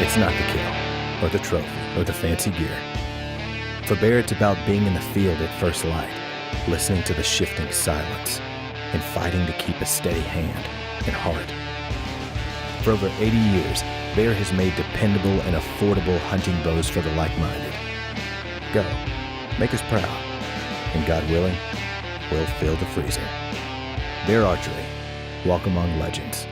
It's not the kill, or the trophy, or the fancy gear. For Bear, it's about being in the field at first light, listening to the shifting silence, and fighting to keep a steady hand and heart. For over 80 years, Bear has made dependable and affordable hunting bows for the like-minded. Go, make us proud, and God willing, we'll fill the freezer. Bear Archery, walk among legends.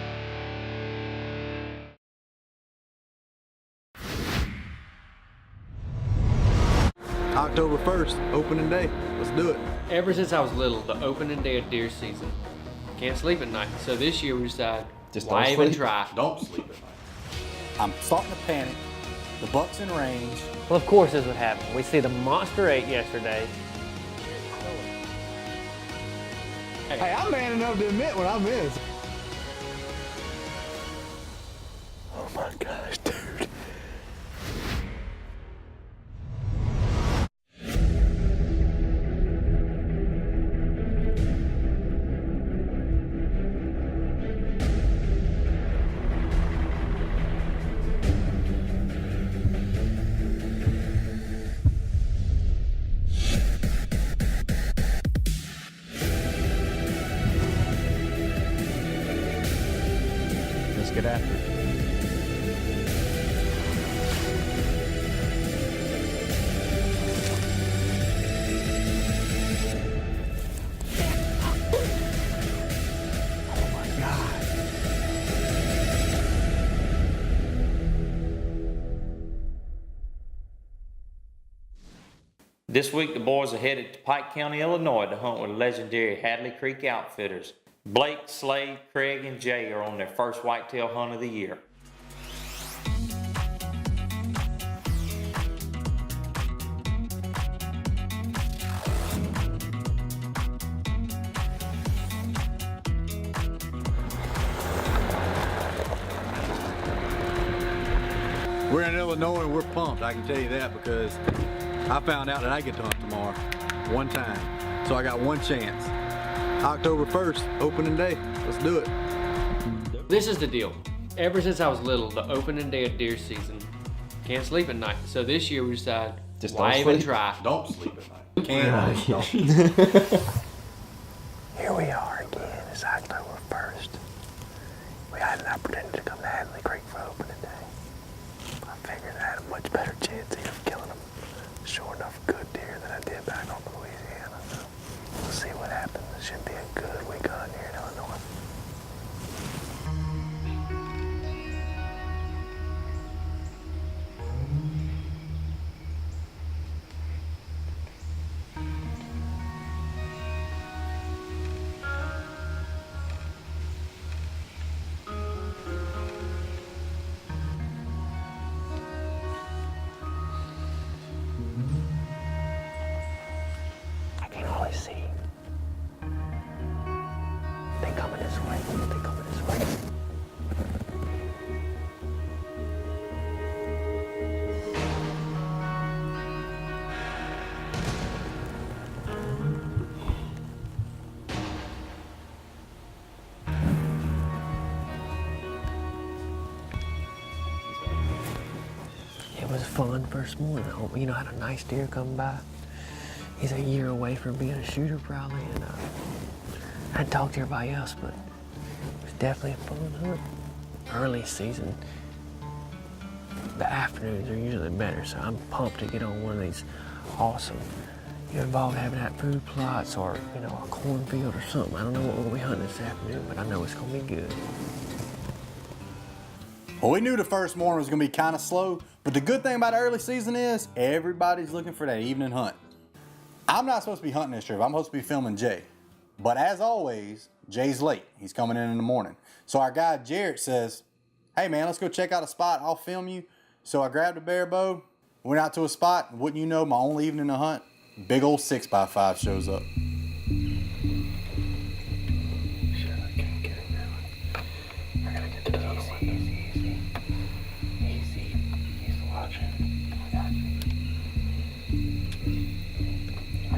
October 1st, opening day. Let's do it. Ever since I was little, the opening day of deer season, can't sleep at night. So this year we decided, why even try? Don't sleep at night. I'm starting to panic. The buck's in range. Well, of course this would happen. We see the monster 8 yesterday. Hey, I'm man enough to admit when I miss. Oh my gosh, dude. Let's get after it. Oh my God. This week, the boys are headed to Pike County, Illinois to hunt with legendary Hadley Creek Outfitters. Blake, Slade, Craig, and Jay are on their first whitetail hunt of the year. We're in Illinois and we're pumped, I can tell you that, because I found out that I get to hunt tomorrow. One time. So I got one chance. October 1st, opening day. Let's do it. This is the deal. Ever since I was little, the opening day of deer season, can't sleep at night. So this year we decided, why even try? Don't sleep at night. Here we are again. It's October 1st. We had an opportunity to come to Hadley Creek for opening day. I figured I had a much better chance here of killing them sure enough good deer than I did back home in Louisiana. So we'll see what happens. It should be a good week hunt here in Illinois. I can always see. They coming this way. They coming this way. It was fun first morning. You know, had a nice deer come by. He's a year away from being a shooter probably, and I hadn't talked to everybody else, but it was definitely a fun hunt. Early season, the afternoons are usually better, so I'm pumped to get on one of these awesome, involved having that food plots or, a cornfield or something. I don't know what we're gonna be hunting this afternoon, but I know it's gonna be good. Well, we knew the first morning was gonna be kind of slow, but the good thing about early season is everybody's looking for that evening hunt. I'm not supposed to be hunting this trip. I'm supposed to be filming Jay. But as always, Jay's late. He's coming in the morning. So our guy Jarrett says, hey man, let's go check out a spot. I'll film you. So I grabbed a bear bow, went out to a spot, and wouldn't you know, my only evening to hunt, big old 6x5 shows up.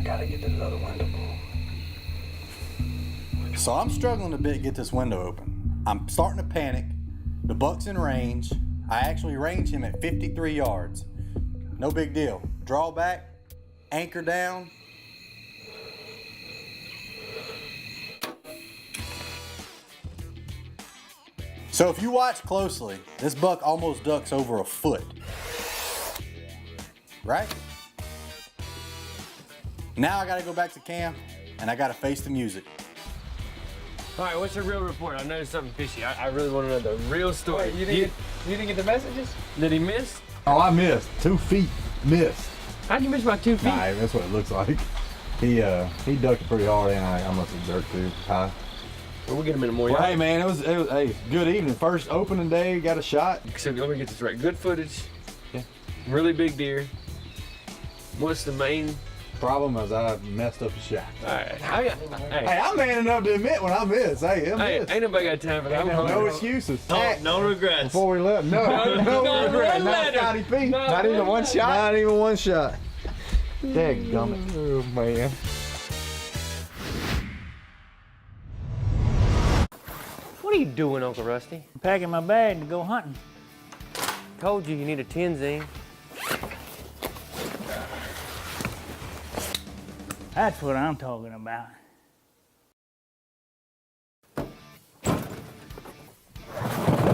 Gotta get to the other window. So I'm struggling a bit to get this window open. I'm starting to panic. The buck's in range. I actually ranged him at 53 yards. No big deal. Draw back, anchor down. So if you watch closely, this buck almost ducks over a foot. Right? Now I gotta go back to camp and I gotta face the music. All right, what's the real report? I noticed something fishy. I really want to know the real story. Wait, you didn't get the messages? Did he miss? Oh, I missed. 2 feet missed. How'd you miss by 2 feet? Nah, that's what it looks like. He ducked pretty hard, and I must have dirt too high. Well, we'll get him in more. Well, hey man, it was hey, good evening. First opening day, got a shot. So let me get this right. Good footage. Yeah. Really big deer. What's the main Problem is I messed up the shot. All right. Hey, I'm man enough to admit when I miss. Hey, I Hey, miss. ain't nobody got time for that. No excuses. No regrets. Before we left, no regret. one Not letter. Scotty P. Not even one shot? Not even one shot. Dadgummit. Oh man. What are you doing, Uncle Rusty? Packing my bag to go hunting. Told you need a Tenzing. That's what I'm talking about.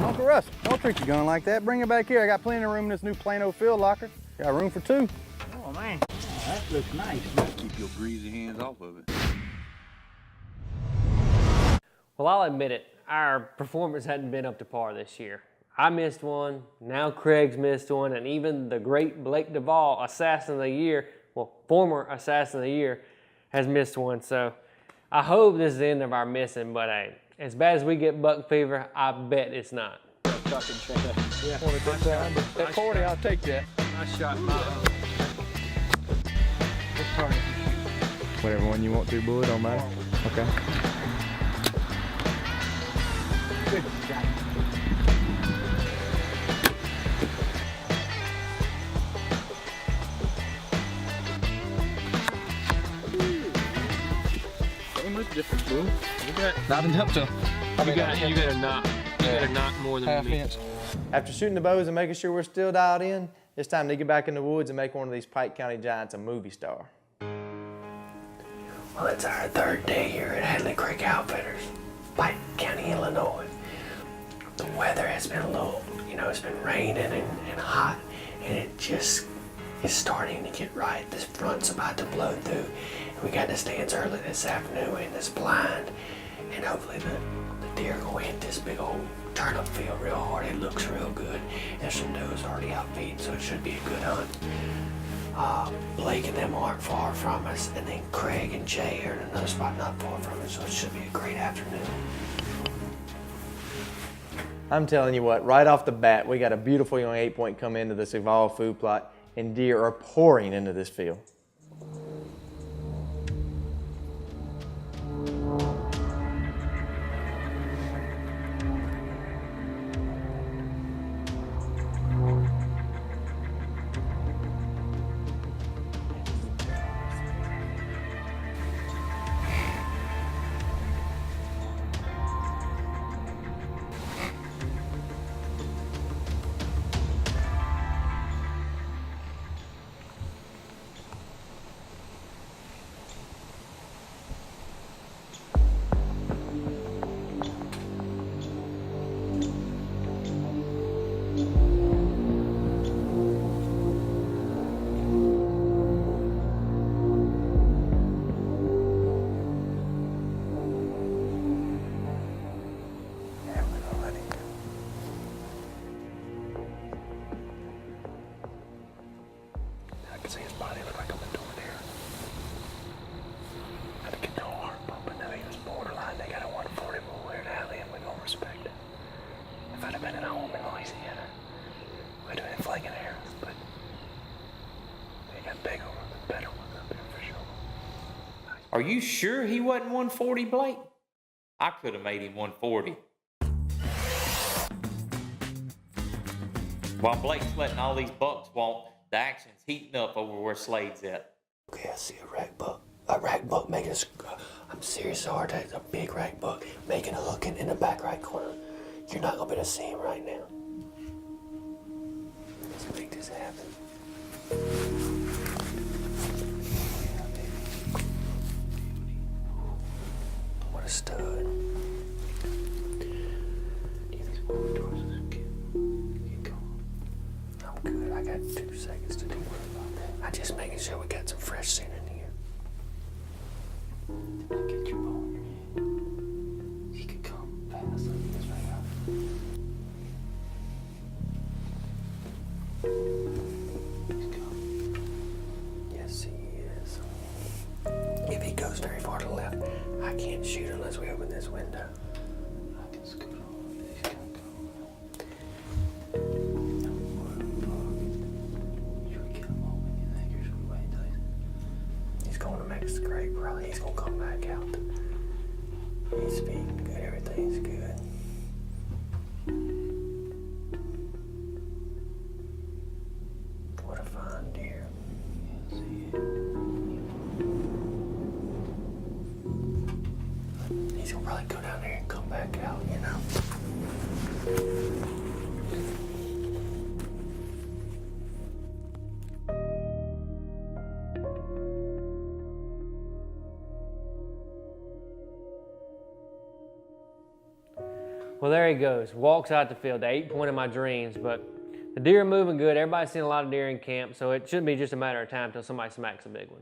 Uncle Russ, don't treat your gun like that. Bring it back here. I got plenty of room in this new Plano field locker. Got room for 2. Oh man, that looks nice. Keep your greasy hands off of it. Well, I'll admit it, our performance hadn't been up to par this year. I missed one, now Craig's missed one, and even the great Blake Duvall, Assassin of the Year, well, former Assassin of the Year, has missed one. So I hope this is the end of our missing, but hey, as bad as we get buck fever, I bet it's not. At 40, I'll take that. I shot my Whatever one you want to, bullet, don't matter. Okay. Good shot. Ain't much difference, bro. Not enough to. You got a knock more than Half me. inch. After shooting the bows and making sure we're still dialed in, it's time to get back in the woods and make one of these Pike County Giants a movie star. Well, it's our 3rd day here at Hadley Creek Outfitters, Pike County, Illinois. The weather has been a little, it's been raining and hot, and it just is starting to get right. This front's about to blow through, and we got the stands early this afternoon in this blind, and hopefully the deer go hit this big old turnip field real hard. It looks real good. There's some does already out feeding, so it should be a good hunt. Blake and them aren't far from us, and then Craig and Jay are in another spot not far from us, so it should be a great afternoon. I'm telling you what, right off the bat, we got a beautiful young 8-point come into this evolved food plot, and deer are pouring into this field. Are you sure he wasn't 140, Blake? I could have made him 140. While Blake's letting all these bucks walk, the action's heating up over where Slade's at. Okay, I see a rack buck. A rack buck making I'm serious, hard. That's a big rack buck making a hook in the back right corner. You're not gonna be able to see him right now. just happened. What a stud. I'm good. I got 2 seconds to do about that. I'm just making sure we got some fresh scent in here. Get your ball in your hand. He could come fast. That's right. He's coming. Yes, he is. If he goes very far to the left, I can't shoot unless we open this window. I can scoot on. He's gonna go. He's going to make us great, probably. He's going to come back out. He's feeding good. Everything's good. What a fine deer. Yes, he is. He's going to probably go down there and come back out, you know. Well, there he goes. Walks out the field, the 8-point of my dreams. But the deer are moving good. Everybody's seen a lot of deer in camp, so it shouldn't be just a matter of time until somebody smacks a big one.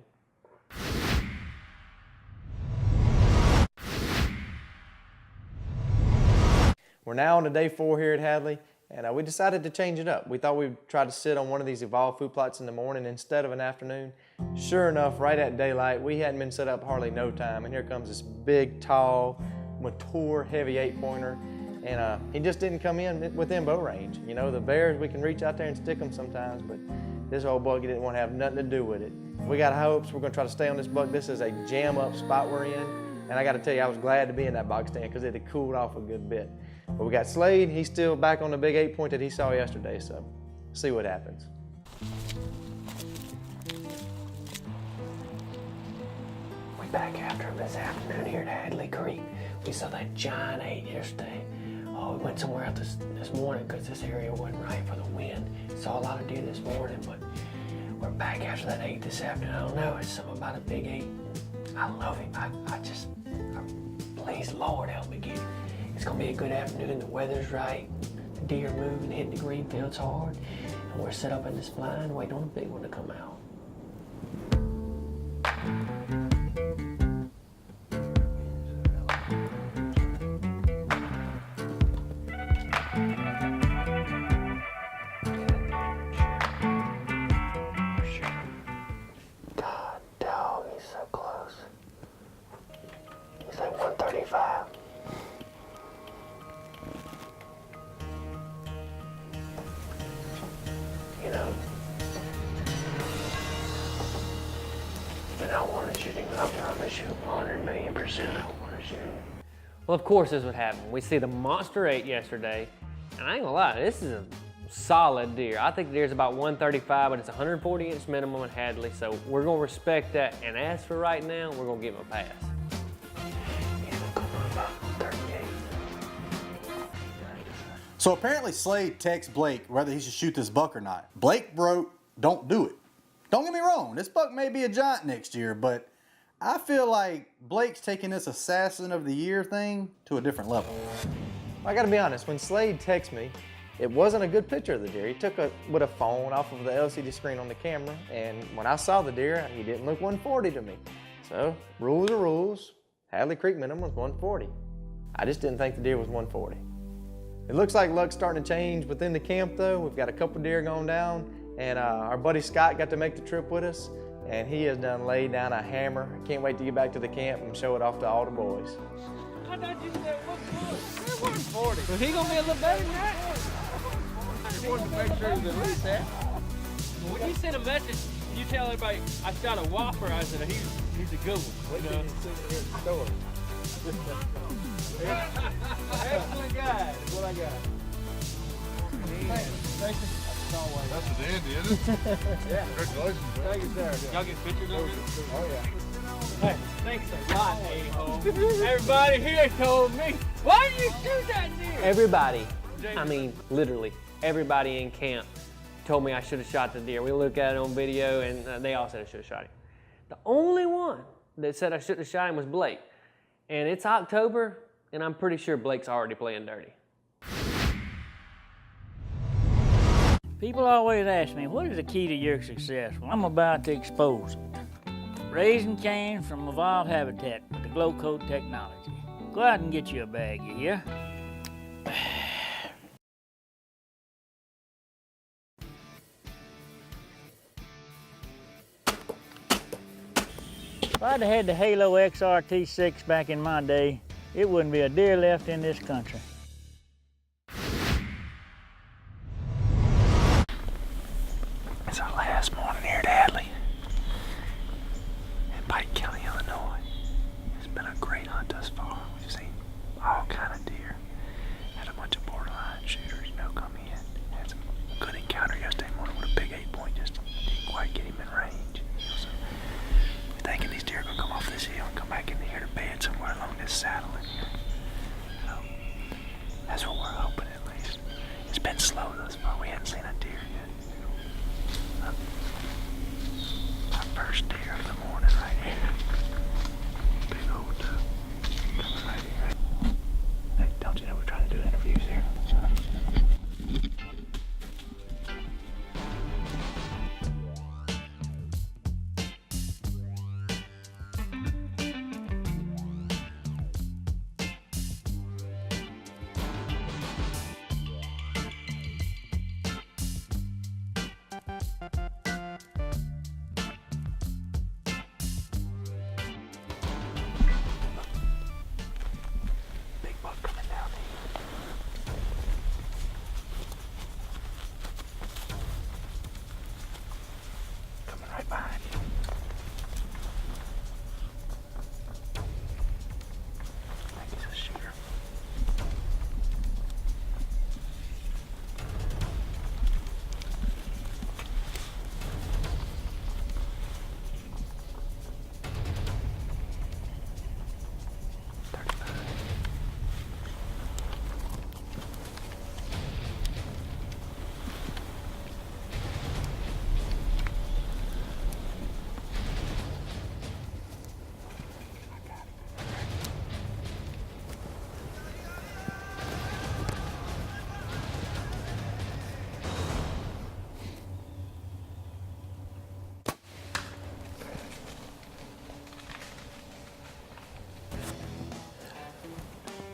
We're now on to day 4 here at Hadley, and we decided to change it up. We thought we'd try to sit on one of these evolved food plots in the morning instead of an afternoon. Sure enough, right at daylight, we hadn't been set up hardly no time, and here comes this big, tall, mature, heavy 8-pointer, and he just didn't come in within bow range. You know, the bears, we can reach out there and stick them sometimes, but this old buck didn't want to have nothing to do with it. We got hopes. We're going to try to stay on this buck. This is a jam-up spot we're in, and I got to tell you, I was glad to be in that box stand because it had cooled off a good bit. But we got Slade. He's still back on the big 8-point that he saw yesterday, so see what happens. We back after him this afternoon here at Hadley Creek. We saw that giant 8 yesterday. Oh, we went somewhere out this morning because this area wasn't right for the wind. Saw a lot of deer this morning, but we're back after that 8 this afternoon. I don't know, it's something about a big 8. I love him. Please, Lord, help me get him. It's gonna be a good afternoon. The weather's right. The deer moving, hitting the green fields hard. And we're set up in this blind waiting on a big one to come out. God, dog, he's so close. He's like 135. You know, and I want to shoot him. I promise you, 100 million percent I want to shoot him. Well, of course this would happen. We see the monster 8 yesterday, and I ain't gonna lie, this is a solid deer. I think the deer's about 135, but it's 140-inch minimum at Hadley, so we're gonna respect that. And as for right now, we're gonna give him a pass. He's gonna come on about 38. So apparently Slade texts Blake whether he should shoot this buck or not. Blake wrote, "Don't do it." Don't get me wrong, this buck may be a giant next year, but I feel like Blake's taking this Assassin of the Year thing to a different level. I gotta be honest, when Slade texted me, it wasn't a good picture of the deer. He took it with a phone off of the LCD screen on the camera, and when I saw the deer, he didn't look 140 to me. So, rules are rules. Hadley Creek minimum was 140. I just didn't think the deer was 140. It looks like luck's starting to change within the camp though. We've got a couple deer going down, and our buddy Scott got to make the trip with us, and he has done laid down a hammer. I can't wait to get back to the camp and show it off to all the boys. I thought you said 140. Was he gonna be a little better than that? I wanted to make sure he was at least that. When you send a message, you tell everybody, I shot a whopper, I said, he's a good one. You know? Excellent guy is what I got. Thank you. That's a dandy, isn't it? Yeah. Congratulations, man. Thank you, sir. Y'all get pictures of it? Oh, yeah. Hey, thanks a lot, a-hole. Everybody here told me, why did you shoot that deer? Everybody, I mean literally everybody in camp told me I should have shot the deer. We looked at it on video, and they all said I should have shot him. The only one that said I shouldn't have shot him was Blake. And it's October, and I'm pretty sure Blake's already playing dirty. People always ask me, what is the key to your success? Well, I'm about to expose it. Raising cane from evolved habitat with the glow coat technology. Go out and get you a bag, you hear? If I'd have had the Halo XRT6 back in my day, it wouldn't be a deer left in this country. It's our last morning here at Hadley, in Pike County, Illinois. It's been a great hunt thus far. We've seen all kind of deer. Had a bunch of borderline shooters, come in. Had some good encounter yesterday morning with a big 8-point, just didn't quite get him in range. So we're thinking these deer are gonna come off this hill and come back in here to bed somewhere along this saddle in here. So that's what we're hoping at least. It's been slow thus far. We haven't seen a deer yet. Our first deer of the morning right here. Big old coming right here. Hey, don't you know we're trying to do interviews here?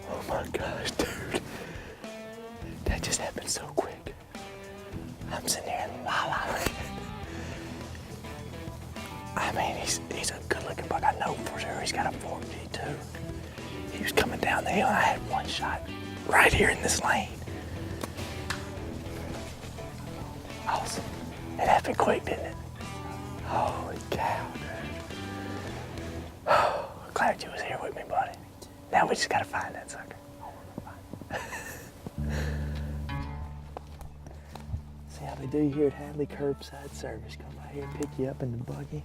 Oh my gosh, dude. That just happened so quick. I'm sitting here in La La Land. I mean, he's a good looking buck. I know for sure he's got a 4G too. He was coming down the hill and I had one shot right here in this lane. Awesome. It happened quick, didn't it? Holy cow, dude. Oh, glad you was here with me, buddy. Now we just gotta find that sucker. See how they do here at Hadley Curbside Service. Come right here, pick you up in the buggy.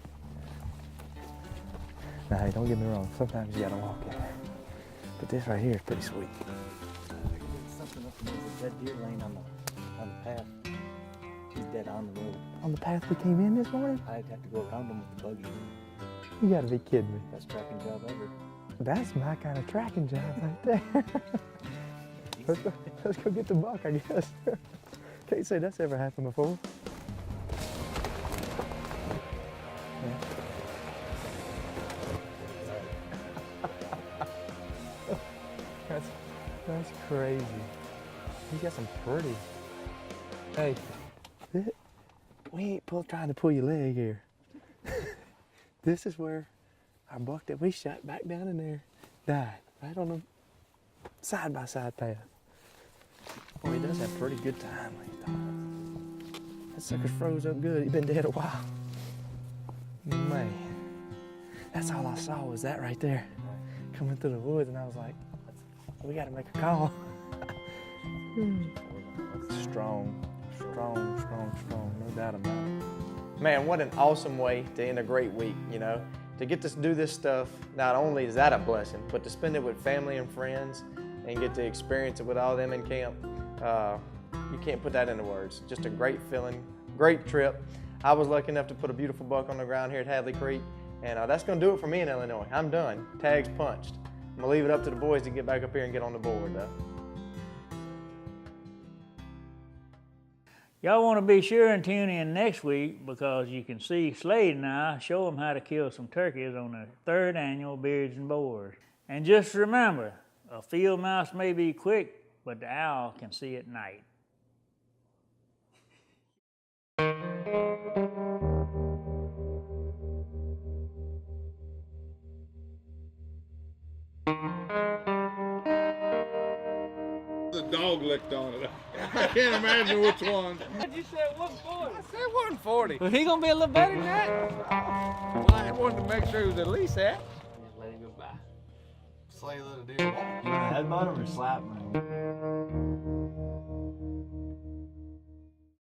Now, hey, don't get me wrong. Sometimes you gotta walk in. But this right here is pretty sweet. That deer lane on the path. He's dead on the road. On the path we came in this morning? I'd have to go around him with the buggy. You gotta be kidding me. Best tracking job ever. That's my kind of tracking job right there. let's go get the buck, I guess. Can't say that's ever happened before. That's crazy. You got some pretty. Hey, we ain't trying to pull your leg here. This is where our buck that we shot back down in there died, right on the side-by-side path. Boy, he does have pretty good time when he's done. That sucker's froze up good. He's been dead a while. Man, that's all I saw was that right there, coming through the woods, and I was like, we gotta make a call. Strong, no doubt about it. Man, what an awesome way to end a great week, To get to do this stuff, not only is that a blessing, but to spend it with family and friends and get to experience it with all them in camp, you can't put that into words. Just a great feeling, great trip. I was lucky enough to put a beautiful buck on the ground here at Hadley Creek, and that's going to do it for me in Illinois. I'm done. Tags punched. I'm going to leave it up to the boys to get back up here and get on the board, though. Y'all want to be sure and tune in next week because you can see Slade and I show them how to kill some turkeys on the 3rd annual Beards and Boars. And just remember, a field mouse may be quick, but the owl can see at night. The dog licked on it. I can't imagine which one. You said 140. I said 140. Well, he gonna be a little better than that. Well, I wanted to make sure he was at least that. Just let him go by. Slay little deer. Headbutt him or slap him?